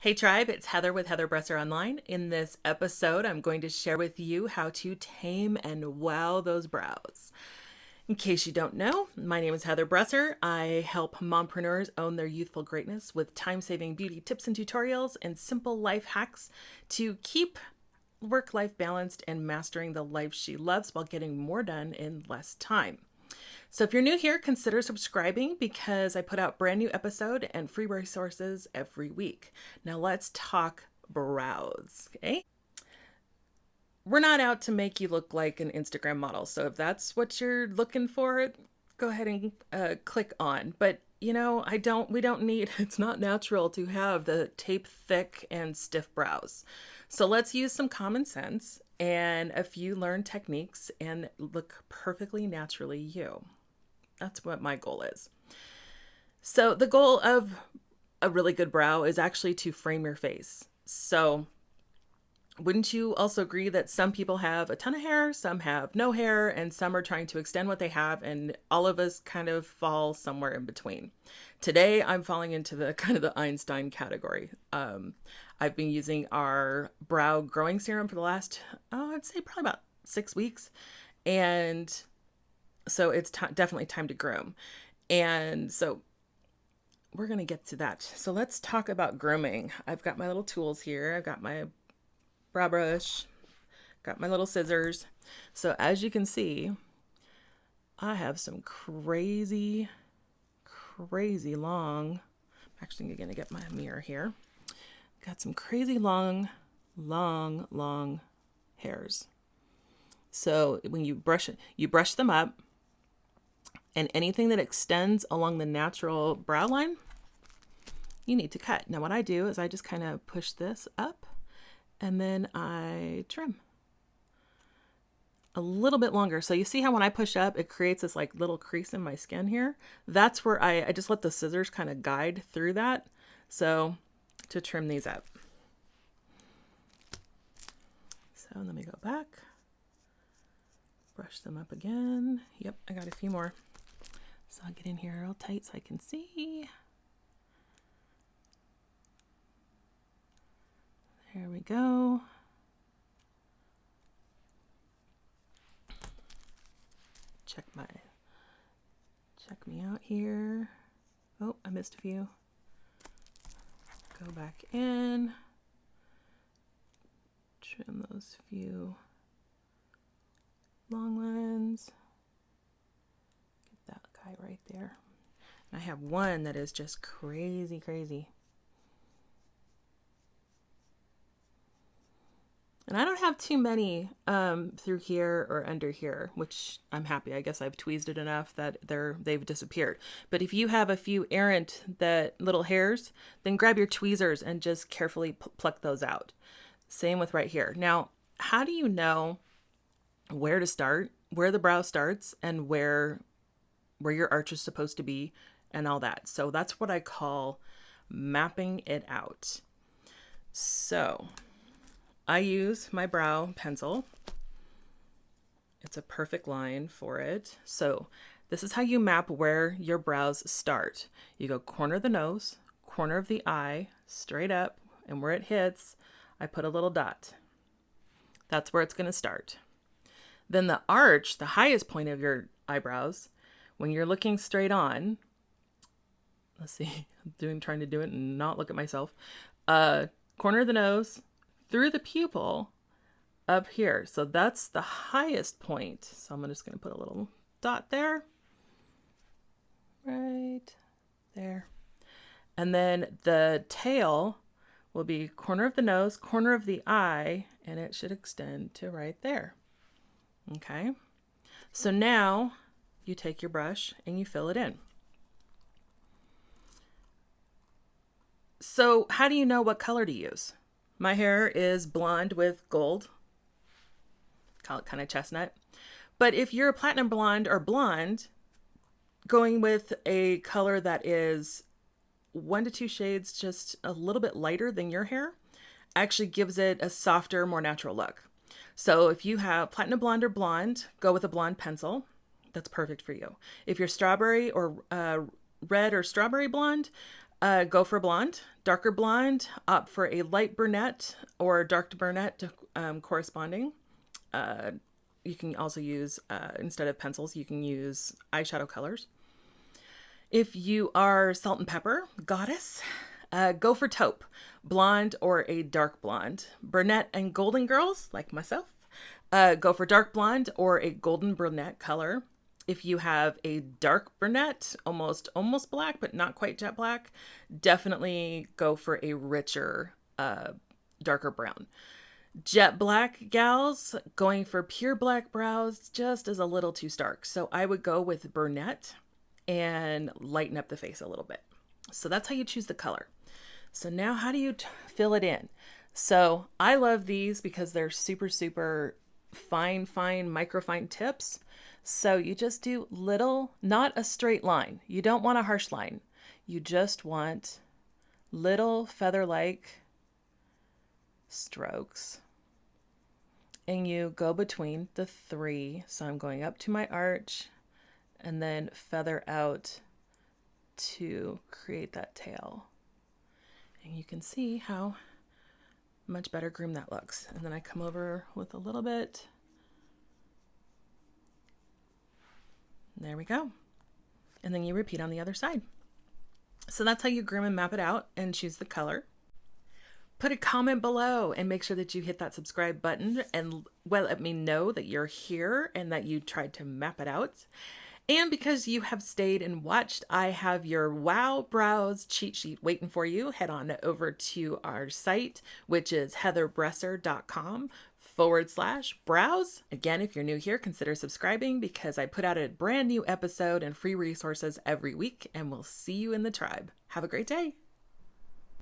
Hey Tribe, it's Heather with Heather Bresser Online. In this episode, I'm going to share with you how to tame and wow those brows. In case you don't know, my name is Heather Bresser. I help mompreneurs own their youthful greatness with time-saving beauty tips and tutorials and simple life hacks to keep work-life balanced and mastering the life she loves while getting more done in less time. So if you're new here, consider subscribing because I put out brand new episode and free resources every week. Now let's talk brows, okay? We're not out to make you look like an Instagram model. So if that's what you're looking for, go ahead and click on. But we don't need, it's not natural to have the tape thick and stiff brows. So let's use some common sense and a few learned techniques and look perfectly naturally you. That's what my goal is. So the goal of a really good brow is actually to frame your face. So wouldn't you also agree that some people have a ton of hair, some have no hair, and some are trying to extend what they have, and all of us kind of fall somewhere in between? Today, I'm falling into the kind of the Einstein category. I've been using our brow growing serum for the last, I'd say probably about 6 weeks. And so it's definitely time to groom. And so we're going to get to that. So let's talk about grooming. I've got my little tools here. I've got my brow brush, got my little scissors. So as you can see, I have some crazy long, I'm actually going to get my mirror here. Got some crazy long hairs. So when you brush it, you brush them up, and anything that extends along the natural brow line, you need to cut. Now what I do is I just kind of push this up and then I trim a little bit longer. So you see how when I push up, it creates this like little crease in my skin here. That's where I just let the scissors kind of guide through that. So to trim these up. So let me go back, brush them up again. Yep, I got a few more. So I'll get in here real tight so I can see. There we go. Check me out here. Oh, I missed a few. Go back in. Trim those few long ones. Get that guy right there. I have one that is just crazy. And I don't have too many through here or under here, which I'm happy. I guess I've tweezed it enough that they've disappeared. But if you have a few errant little hairs, then grab your tweezers and just carefully pluck those out. Same with right here. Now, how do you know where to start, where the brow starts, and where your arch is supposed to be and all that? So that's what I call mapping it out. So I use my brow pencil. It's a perfect line for it. So this is how you map where your brows start. You go corner of the nose, corner of the eye, straight up, and where it hits, I put a little dot. That's where it's going to start. Then the arch, the highest point of your eyebrows, when you're looking straight on, let's see, I'm trying to do it and not look at myself. Corner of the nose, through the pupil up here. So that's the highest point. So I'm just going to put a little dot there. Right there. And then the tail will be corner of the nose, corner of the eye, and it should extend to right there. Okay. So now you take your brush and you fill it in. So how do you know what color to use? My hair is blonde with gold. Call it kind of chestnut. But if you're a platinum blonde or blonde, going with a color that is 1 to 2 shades just a little bit lighter than your hair actually gives it a softer, more natural look. So if you have platinum blonde or blonde, go with a blonde pencil. That's perfect for you. If you're strawberry or red or strawberry blonde, Go for blonde, darker blonde, opt for a light brunette or dark brunette corresponding. You can also use, instead of pencils, you can use eyeshadow colors. If you are salt and pepper goddess, go for taupe, blonde or a dark blonde. Brunette and golden girls, like myself, go for dark blonde or a golden brunette color. If you have a dark brunette, almost black, but not quite jet black, definitely go for a richer, darker brown. Jet black gals, going for pure black brows just is a little too stark. So I would go with brunette and lighten up the face a little bit. So that's how you choose the color. So now how do you fill it in? So I love these because they're super, super fine, microfine tips. So you just do little, not a straight line. You don't want a harsh line. You just want little feather-like strokes. And you go between the three. So I'm going up to my arch and then feather out to create that tail. And you can see how much better groomed that looks. And then I come over with a little bit. There we go. And then you repeat on the other side. So that's how you groom and map it out and choose the color. Put a comment below and make sure that you hit that subscribe button and let me know that you're here and that you tried to map it out. And because you have stayed and watched, I have your Wow Brows cheat sheet waiting for you. Head on over to our site, which is heatherbresser.com/brows. Again, if you're new here, consider subscribing because I put out a brand new episode and free resources every week, and we'll see you in the tribe. Have a great day.